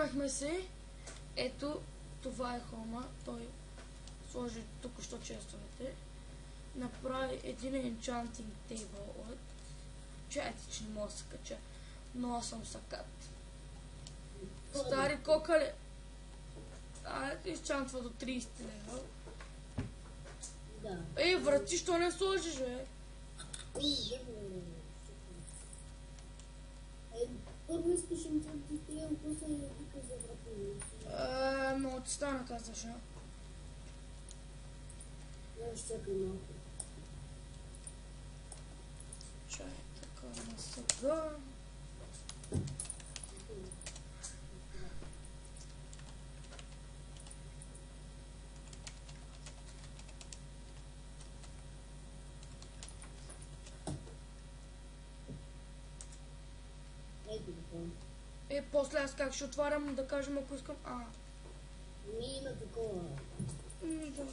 Хванахме се. Ето, това е Хома. Той сложи току-що честовете. Направи един enchanting table от... Чайте, че не мога да се кача. Но аз съм сакат. Стари кокале. Изчантва до 30 лева. Да. Ей, врати, що не сложиш, бе? Първо искаш enchanting table, после я вика за врати. Много ти стана, казваш, а? Я ще чакай малко. Чай, така на сега. Ето го. После аз как ще отварям, да кажем, ако искам... Ми има такова. Да.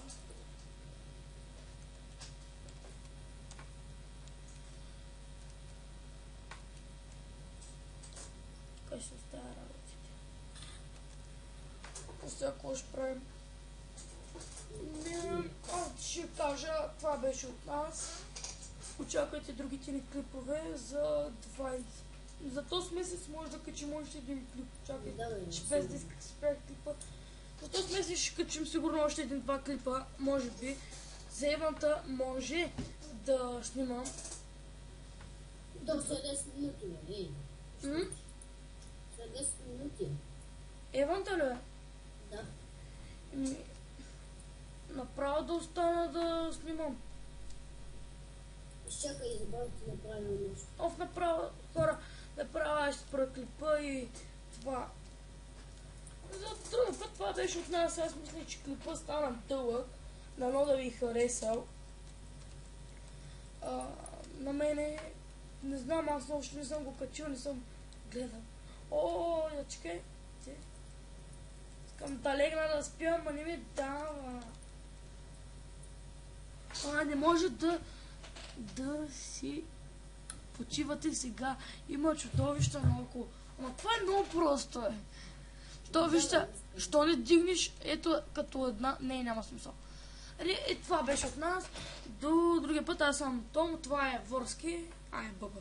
Кой ще остава работите? Сега какво ще правим? Ще кажа, това беше от нас. Очаквайте другите ни клипове за 20. За този месец може да качим още един клип. Чакайте, че без да спрях клипа. За този месец ще качим сигурно още един-два клипа, може би. За Еванта може да снимам. До 10 минути, не? След 10 минути. Еванта ли? Да. Направо да остана да снимам. Изчакай, забравя да направим нещо. Направо, хора, направо ще спра клипа и това. За друг път това беше от нас. Аз мисля, че клипа стана дълъг. Дано да ви харесал. На мене, не знам, аз още не съм го качил, не съм гледал. Я чекай. Искам да легна да спя, ама не ми дава. Не може да си почивате сега. Има чудовища наоколо. Ама това е много просто, е. Чудовища, що не дигнеш, ето като една... Не, няма смисъл. Това беше от нас. До другия път, аз съм Том, това е Ворски. Бъба.